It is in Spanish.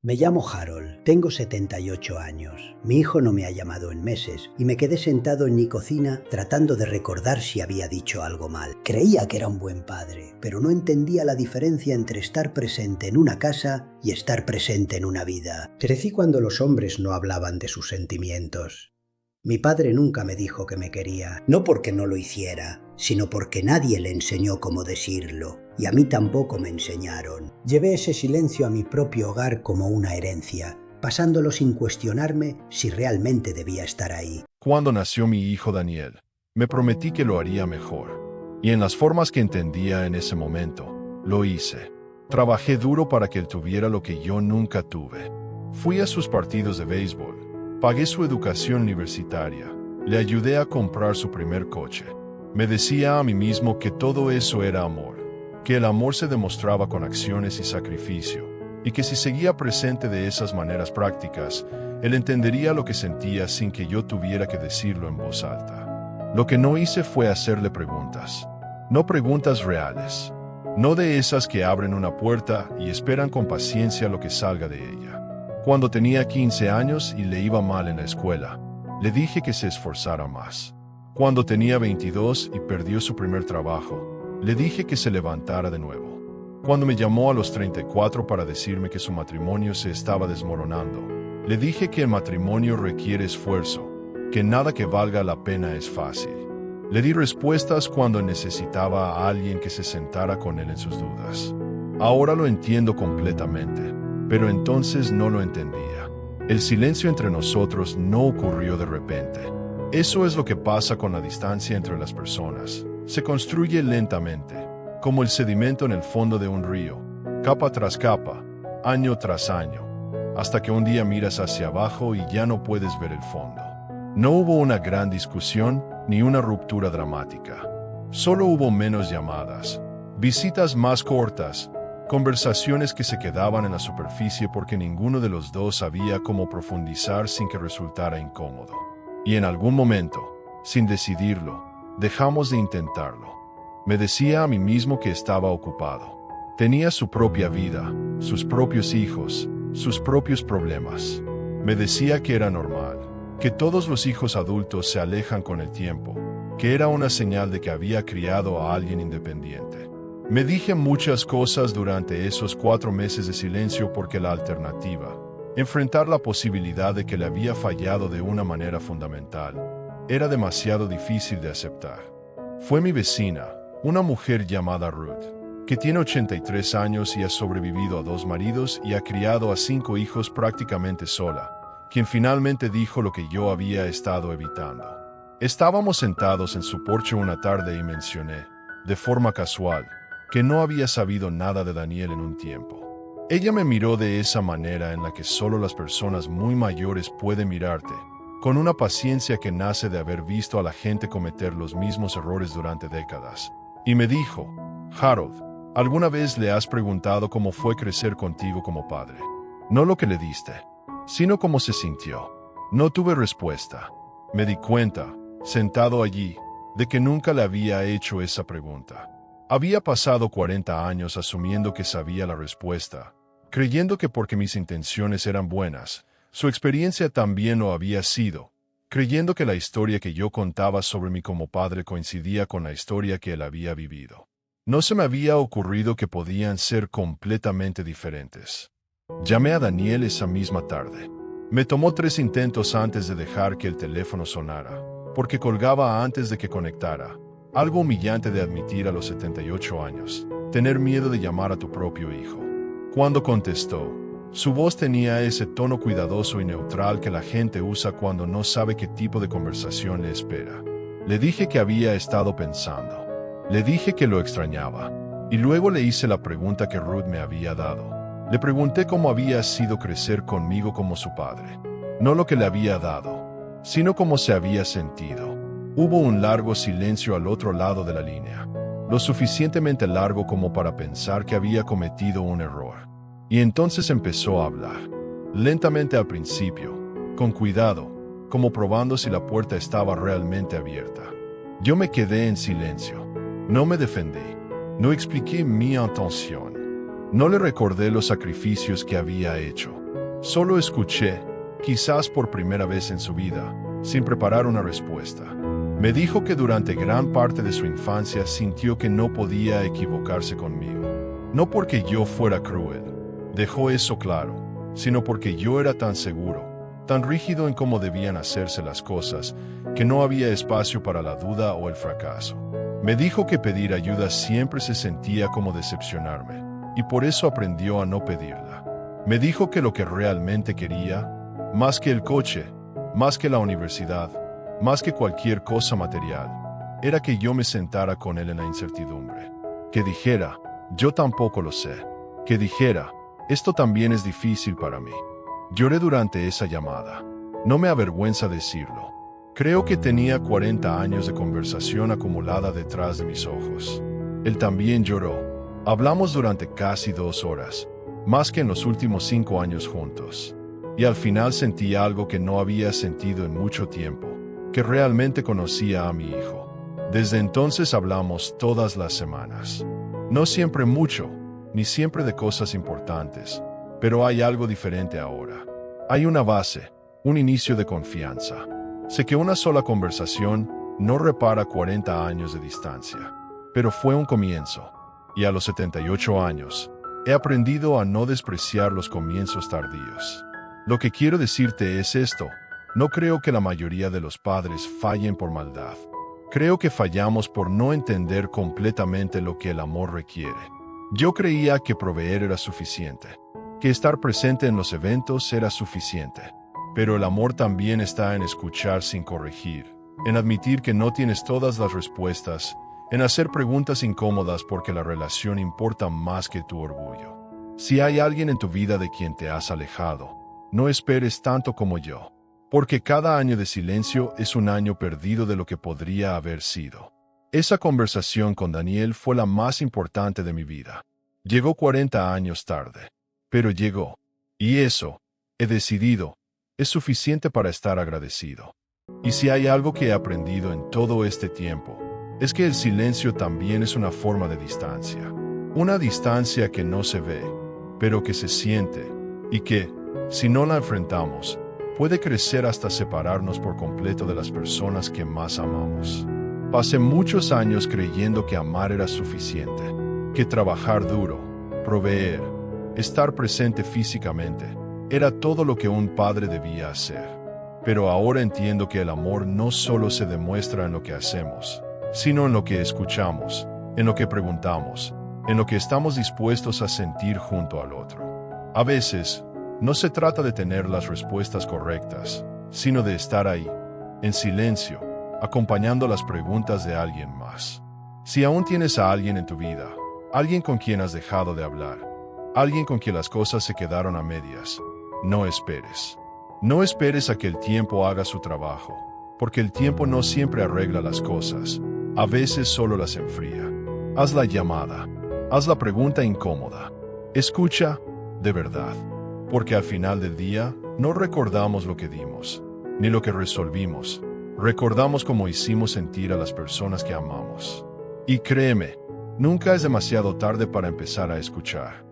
Me llamo Harold, tengo 78 años. Mi hijo no me ha llamado en meses y me quedé sentado en mi cocina tratando de recordar si había dicho algo mal. Creía que era un buen padre, pero no entendía la diferencia entre estar presente en una casa y estar presente en una vida. Crecí cuando los hombres no hablaban de sus sentimientos. Mi padre nunca me dijo que me quería, no porque no lo hiciera, sino porque nadie le enseñó cómo decirlo, y a mí tampoco me enseñaron. Llevé ese silencio a mi propio hogar como una herencia, pasándolo sin cuestionarme si realmente debía estar ahí. Cuando nació mi hijo Daniel, me prometí que lo haría mejor, y en las formas que entendía en ese momento, lo hice. Trabajé duro para que él tuviera lo que yo nunca tuve. Fui a sus partidos de béisbol. Pagué su educación universitaria, le ayudé a comprar su primer coche. Me decía a mí mismo que todo eso era amor, que el amor se demostraba con acciones y sacrificio, y que si seguía presente de esas maneras prácticas, él entendería lo que sentía sin que yo tuviera que decirlo en voz alta. Lo que no hice fue hacerle preguntas, no preguntas reales, no de esas que abren una puerta y esperan con paciencia lo que salga de ella. Cuando tenía 15 años y le iba mal en la escuela, le dije que se esforzara más. Cuando tenía 22 y perdió su primer trabajo, le dije que se levantara de nuevo. Cuando me llamó a los 34 para decirme que su matrimonio se estaba desmoronando, le dije que el matrimonio requiere esfuerzo, que nada que valga la pena es fácil. Le di respuestas cuando necesitaba a alguien que se sentara con él en sus dudas. Ahora lo entiendo completamente. Pero entonces no lo entendía. El silencio entre nosotros no ocurrió de repente. Eso es lo que pasa con la distancia entre las personas. Se construye lentamente, como el sedimento en el fondo de un río, capa tras capa, año tras año, hasta que un día miras hacia abajo y ya no puedes ver el fondo. No hubo una gran discusión ni una ruptura dramática. Solo hubo menos llamadas, visitas más cortas, conversaciones que se quedaban en la superficie porque ninguno de los dos sabía cómo profundizar sin que resultara incómodo. Y en algún momento, sin decidirlo, dejamos de intentarlo. Me decía a mí mismo que estaba ocupado. Tenía su propia vida, sus propios hijos, sus propios problemas. Me decía que era normal, que todos los hijos adultos se alejan con el tiempo, que era una señal de que había criado a alguien independiente. Me dije muchas cosas durante esos 4 meses de silencio porque la alternativa, enfrentar la posibilidad de que le había fallado de una manera fundamental, era demasiado difícil de aceptar. Fue mi vecina, una mujer llamada Ruth, que tiene 83 años y ha sobrevivido a 2 maridos y ha criado a 5 hijos prácticamente sola, quien finalmente dijo lo que yo había estado evitando. Estábamos sentados en su porche una tarde y mencioné, de forma casual, que no había sabido nada de Daniel en un tiempo. Ella me miró de esa manera en la que solo las personas muy mayores pueden mirarte, con una paciencia que nace de haber visto a la gente cometer los mismos errores durante décadas. Y me dijo, Harold, ¿alguna vez le has preguntado cómo fue crecer contigo como padre? No lo que le diste, sino cómo se sintió. No tuve respuesta. Me di cuenta, sentado allí, de que nunca le había hecho esa pregunta. Había pasado 40 años asumiendo que sabía la respuesta, creyendo que porque mis intenciones eran buenas, su experiencia también lo había sido, creyendo que la historia que yo contaba sobre mí como padre coincidía con la historia que él había vivido. No se me había ocurrido que podían ser completamente diferentes. Llamé a Daniel esa misma tarde. Me tomó 3 intentos antes de dejar que el teléfono sonara, porque colgaba antes de que conectara. Algo humillante de admitir a los 78 años, tener miedo de llamar a tu propio hijo. Cuando contestó, su voz tenía ese tono cuidadoso y neutral que la gente usa cuando no sabe qué tipo de conversación le espera. Le dije que había estado pensando. Le dije que lo extrañaba. Y luego le hice la pregunta que Ruth me había dado. Le pregunté cómo había sido crecer conmigo como su padre. No lo que le había dado, sino cómo se había sentido. Hubo un largo silencio al otro lado de la línea, lo suficientemente largo como para pensar que había cometido un error. Y entonces empezó a hablar, lentamente al principio, con cuidado, como probando si la puerta estaba realmente abierta. Yo me quedé en silencio. No me defendí. No expliqué mi intención. No le recordé los sacrificios que había hecho. Solo escuché, quizás por primera vez en su vida, sin preparar una respuesta. Me dijo que durante gran parte de su infancia sintió que no podía equivocarse conmigo. No porque yo fuera cruel, dejó eso claro, sino porque yo era tan seguro, tan rígido en cómo debían hacerse las cosas, que no había espacio para la duda o el fracaso. Me dijo que pedir ayuda siempre se sentía como decepcionarme, y por eso aprendió a no pedirla. Me dijo que lo que realmente quería, más que el coche, más que la universidad, más que cualquier cosa material, era que yo me sentara con él en la incertidumbre. Que dijera, yo tampoco lo sé. Que dijera, esto también es difícil para mí. Lloré durante esa llamada. No me avergüenza decirlo. Creo que tenía 40 años de conversación acumulada detrás de mis ojos. Él también lloró. Hablamos durante casi 2 horas, más que en los últimos 5 años juntos. Y al final sentí algo que no había sentido en mucho tiempo, que realmente conocía a mi hijo. Desde entonces hablamos todas las semanas. No siempre mucho, ni siempre de cosas importantes, pero hay algo diferente ahora. Hay una base, un inicio de confianza. Sé que una sola conversación no repara 40 años de distancia, pero fue un comienzo. Y a los 78 años, he aprendido a no despreciar los comienzos tardíos. Lo que quiero decirte es esto. No creo que la mayoría de los padres fallen por maldad. Creo que fallamos por no entender completamente lo que el amor requiere. Yo creía que proveer era suficiente, que estar presente en los eventos era suficiente. Pero el amor también está en escuchar sin corregir, en admitir que no tienes todas las respuestas, en hacer preguntas incómodas porque la relación importa más que tu orgullo. Si hay alguien en tu vida de quien te has alejado, no esperes tanto como yo. Porque cada año de silencio es un año perdido de lo que podría haber sido. Esa conversación con Daniel fue la más importante de mi vida. Llegó 40 años tarde, pero llegó. Y eso, he decidido, es suficiente para estar agradecido. Y si hay algo que he aprendido en todo este tiempo, es que el silencio también es una forma de distancia. Una distancia que no se ve, pero que se siente, y que, si no la enfrentamos, puede crecer hasta separarnos por completo de las personas que más amamos. Pasé muchos años creyendo que amar era suficiente, que trabajar duro, proveer, estar presente físicamente, era todo lo que un padre debía hacer. Pero ahora entiendo que el amor no solo se demuestra en lo que hacemos, sino en lo que escuchamos, en lo que preguntamos, en lo que estamos dispuestos a sentir junto al otro. A veces, no se trata de tener las respuestas correctas, sino de estar ahí, en silencio, acompañando las preguntas de alguien más. Si aún tienes a alguien en tu vida, alguien con quien has dejado de hablar, alguien con quien las cosas se quedaron a medias, no esperes. No esperes a que el tiempo haga su trabajo, porque el tiempo no siempre arregla las cosas, a veces solo las enfría. Haz la llamada, haz la pregunta incómoda, escucha de verdad. Porque al final del día, no recordamos lo que dimos, ni lo que resolvimos. Recordamos cómo hicimos sentir a las personas que amamos. Y créeme, nunca es demasiado tarde para empezar a escuchar.